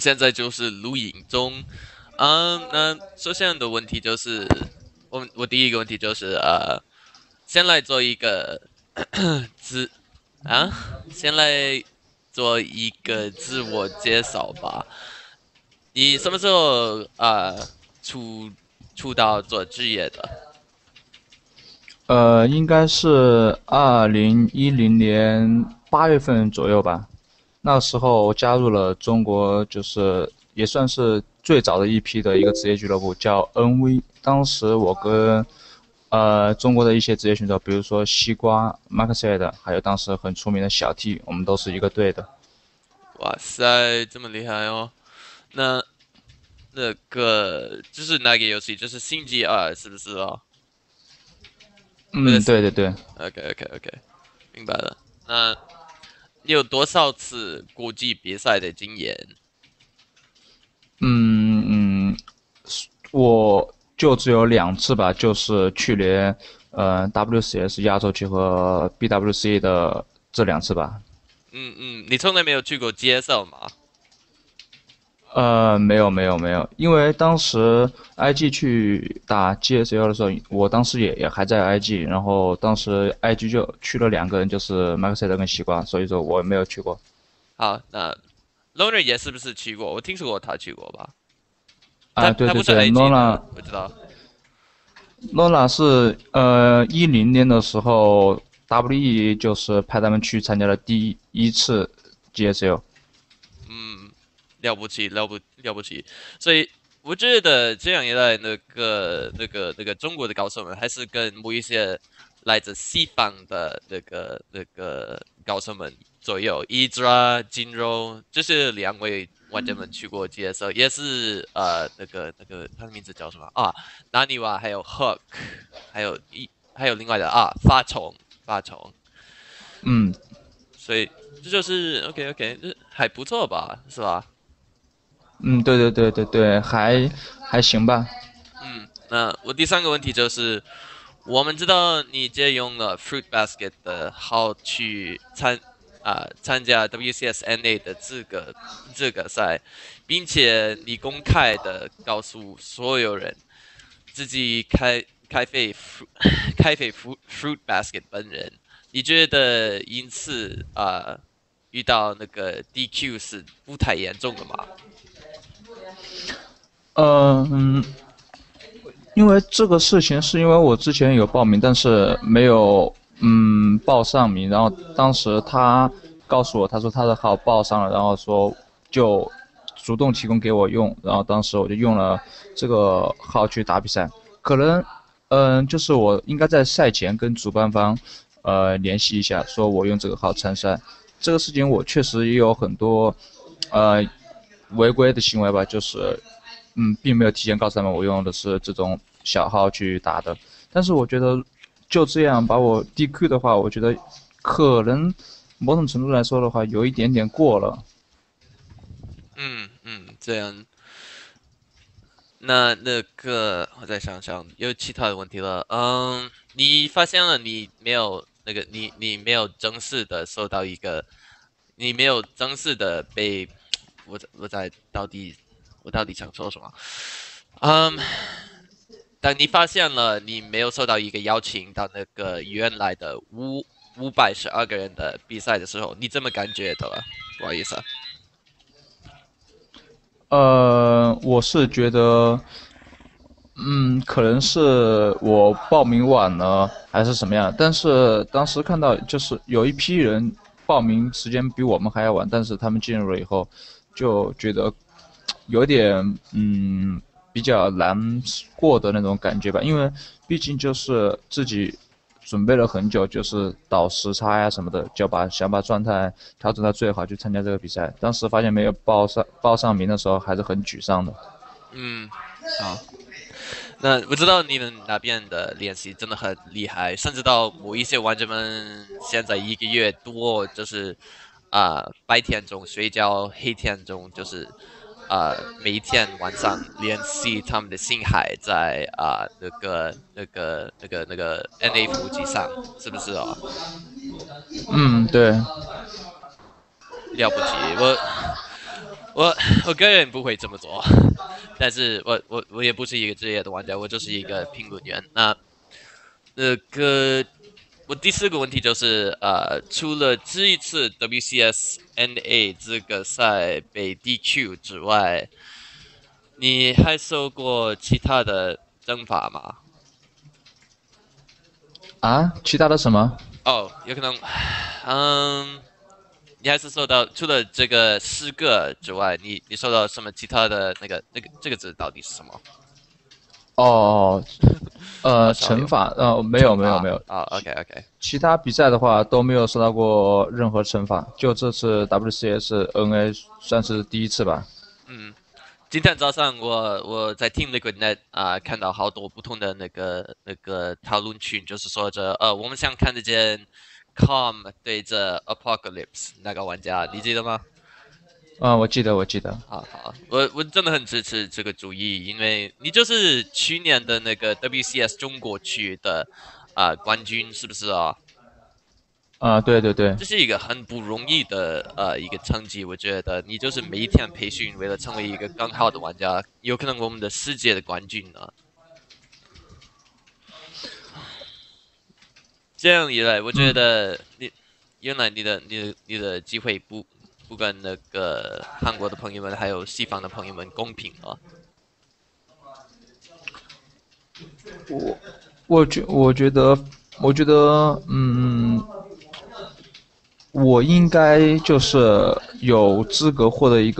们现在就是录影中。那首先的问题就是，我第一个问题就是先来做一个自啊，先来做一个自我介绍吧。你什么时候出出道做职业的？应该是2010年8月份左右吧。那时候加入了中国，就是也算是最早的一批的一个职业俱乐部，叫 NV。当时我跟中国的一些职业选手，比如说西瓜、马克赛的，还有当时很出名的小 T，我们都是一个队的。哇塞，这么厉害哦！那就是那个游戏，就是星际二，是不是哦？或者嗯，是 对对对。OK OK OK，明白了。那你有多少次国际比赛的经验？嗯，我就只有2次吧，就是去年WCS 亚洲区和 BWC 的这2次吧。你从来没有去过 GSL 吗？没有没有没有，因为当时 IG 去打 GSL 的时候，我当时也还在 IG，然后当时 IG 就去了2个人，就是麦克赛德跟西瓜，所以说我没有去过。好，那 Loner 也是不是去过？我听说过他去过吧？他啊，对他不是 对对 IG ，Nona 的，我知道。Nona 是2010年的时候，WE 就是派他们去参加了第1次 GSL。嗯，了不起。所以我觉得这样一来，那个中国的高手们还是跟某一些来自西方的那个高手们左右，Idra、金柔，这是2位玩家们去过 GSL，也是那个他的名字叫什么啊？纳尼瓦还有 Hook，还有另外的发虫，嗯所以这就是 OK OK，这还不错吧，是吧？嗯，对对对对对，还行吧。那我第三个问题就是，我们知道你借用了 Fruit Basket 的号去参加 WCS NA 的资格赛，并且你公开的告诉所有人自己开飞 Fruit Basket 本人，你觉得因此遇到那个 DQ 是不太严重的吗？嗯，因为这个事情是因为我之前有报名，但是没有报上名，然后当时他告诉我，他说他的号报上了，然后说就主动提供给我用，然后当时我就用了这个号去打比赛。可能就是我应该在赛前跟主办方联系一下，说我用这个号参赛。这个事情我确实也有很多呃违规的行为吧，就是并没有提前告诉他们我用的是这种小号去打的。但是我觉得就这样把我 DQ 的话，我觉得可能某种程度来说的话，有一点点过了。这样。那个，我再想想，有其他的问题了。你发现了你没有那个，你没有正式的收到一个，你没有正式的被，我到底想说什么？嗯，当你发现了你没有收到一个邀请到那个原来的512个人的比赛的时候，你怎么感觉的了？不好意思啊。我是觉得可能是我报名晚了，还是什么样。但是当时看到就是有一批人报名时间比我们还要晚，但是他们进入了以后，就觉得有点比较难过的那种感觉吧。因为毕竟就是自己准备了很久，就是倒时差呀什么的，就想把状态调整到最好去参加这个比赛。当时发现没有报上名的时候，还是很沮丧的。嗯，好。那我知道你们那边的练习真的很厉害，甚至到某一些玩家们现在1个月多，就是白天中睡觉，黑天中就是每一天晚上练习，他们的心还在那个 NA 服务器上，是不是哦？嗯，对。了不起，我我个人不会这么做，但是我也不是一个职业的玩家，我就是一个评论员。那个我第四个问题就是除了这一次 WCS NA 这个赛被 DQ 之外，你还受过其他的征罚吗？啊，其他的什么？哦，有可能，嗯，你还是受到除了这个诗个之外，你受到什么其他的那个这个字到底是什么？哦，好少有惩罚，没有惩罚没有没有，啊，OK OK，其他比赛的话都没有受到过任何惩罚，就这次 WCS NA 算是第一次吧。嗯，今天早上我在 Team LiquidNet 看到好多不同的那个讨论群，就是说着我们想看得见 Com 对着 Apocalypse 那个玩家，你记得吗？我记得我记得。好好，我真的很支持这个主意，因为你就是去年的那个 WCS 中国区的冠军，是不是啊？对对对。这是一个很不容易的一个成绩，我觉得你就是每一天培训，为了成为一个更好的玩家，有可能我们的世界的冠军呢。这样一来，我觉嗯，得原来你的机会不跟那个韩国的朋友们还有西方的朋友们公平啊。我我觉得，我应该就是有资格获得一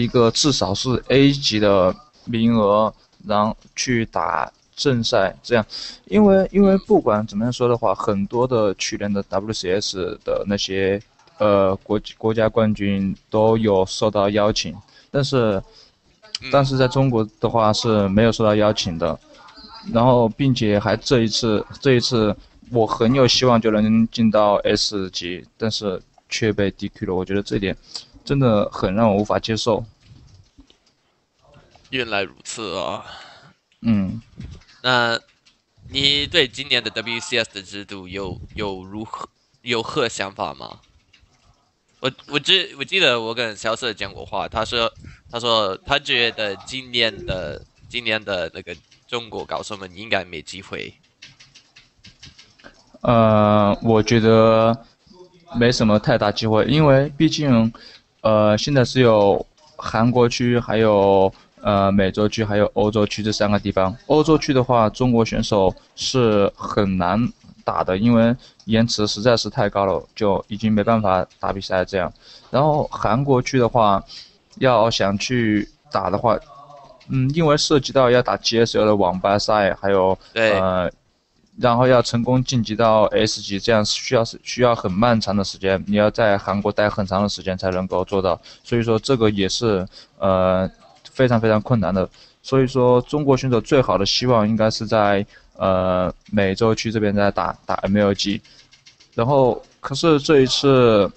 个至少是 A 级的名额，然后去打正赛，这样，因为不管怎么样说的话，很多的去年的 WCS 的那些国家冠军都有受到邀请，但是但嗯，是在中国的话是没有受到邀请的，然后并且还这一次我很有希望就能进到 S 级，但是却被 DQ 了，我觉得这点真的很让我无法接受。原来如此啊。嗯。那你对今年的 WCS 的制度有何想法吗？我记得我跟小瑟讲过话，他说他觉得今年的那个中国高手们应该没机会。我觉得没什么太大机会，因为毕竟，现在是有韩国区，还有美洲区，还有欧洲区这三个地方。欧洲区的话，中国选手是很难打的，因为延迟实在是太高了，就已经没办法打比赛这样。然后韩国区的话，要想去打的话，因为涉及到要打 GSL 的网吧赛，还有对，然后要成功晋级到 S 级，这样需要很漫长的时间，你要在韩国待很长的时间才能够做到，所以说这个也是非常非常困难的。所以说中国选手最好的希望应该是在美洲区这边在打 MLG，然后可是这一次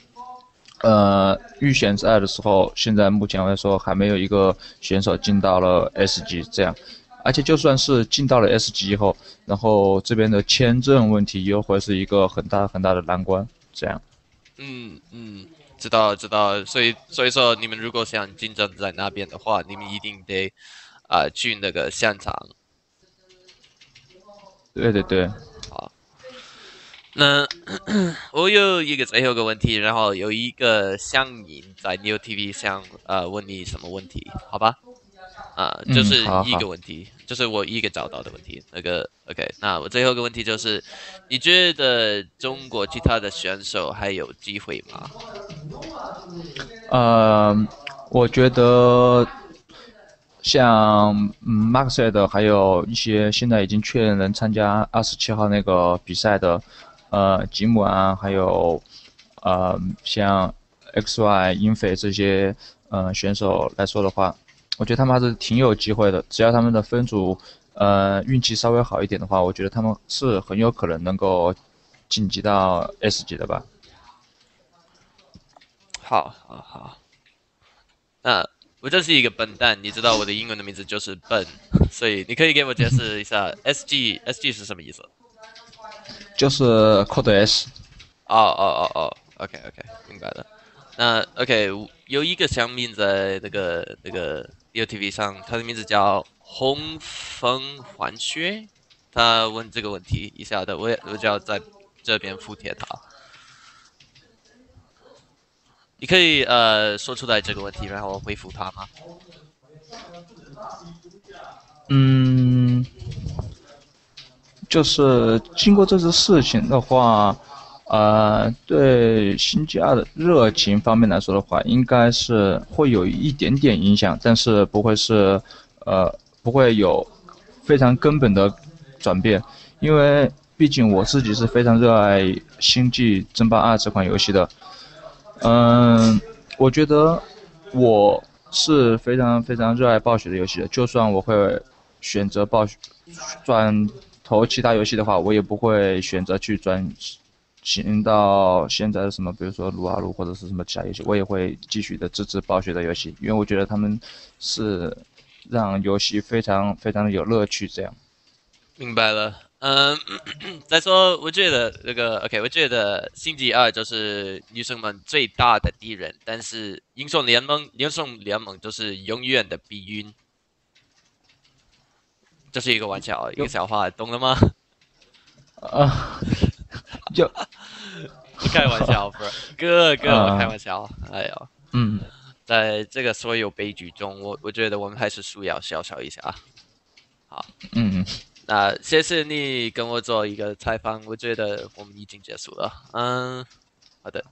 预选赛的时候，现在目前来说还没有一个选手进到了 S 级这样，而且就算是进到了 S 级以后，然后这边的签证问题又会是一个很大很大的难关，这样。嗯嗯，知道知道，所以说你们如果想竞争在那边的话，你们一定得去那个现场对对对。啊。那我有一个最后一个问题，然后有一个乡民在 New TV 上问你什么问题，好吧？就嗯，是一好好。个问题，就是我一个找到的问题。那个 OK，那我最后一个问题就是，你觉得中国其他的选手还有机会吗？呃，我觉得像Maxed 还有一些现在已经确认能参加27号那个比赛的，吉姆啊，还有像 XY 英菲这些选手来说的话，我觉得他们还是挺有机会的。只要他们的分组运气稍微好一点的话，我觉得他们是很有可能能够晋级到 S 级的吧。好，好，好。那我就是一个笨蛋，你知道我的英文的名字就是笨，所以你可以给我解释一下 SG 是什么意思？就是 Code S。哦，OK OK，明白了。那 OK，有一个乡民在那个 ViuTV 上，他的名字叫洪峰环雪，他问这个问题一下的，我就要在这边附贴他。你可以说出来这个问题，然后我回复他吗？嗯，就是经过这次事情的话，对新加的热情方面来说的话，应该是会有一点点影响，但是不会是，不会有非常根本的转变，因为毕竟我自己是非常热爱《星际争霸2》这款游戏的。嗯，我觉得我是非常非常热爱暴雪的游戏的，就算我会选择暴雪转投其他游戏的话，我也不会选择去转型到现在的什么，比如说撸啊撸或者是什么其他游戏，我也会继续的支持暴雪的游戏，因为我觉得他们是让游戏非常非常的有乐趣。这样，明白了。再说，我觉得那个 OK，我觉得星际二就是女生们最大的敌人，但是英雄联盟就是永远的避孕，这是一个玩笑，一个就笑话，懂了吗？呃就我开玩笑，bro，哥，我开呃玩笑。哎呀，嗯在这个所有悲剧中，我觉得我们还是需要笑笑一下。好，嗯，那谢谢你跟我做一个采访，我觉得我们已经结束了。好的。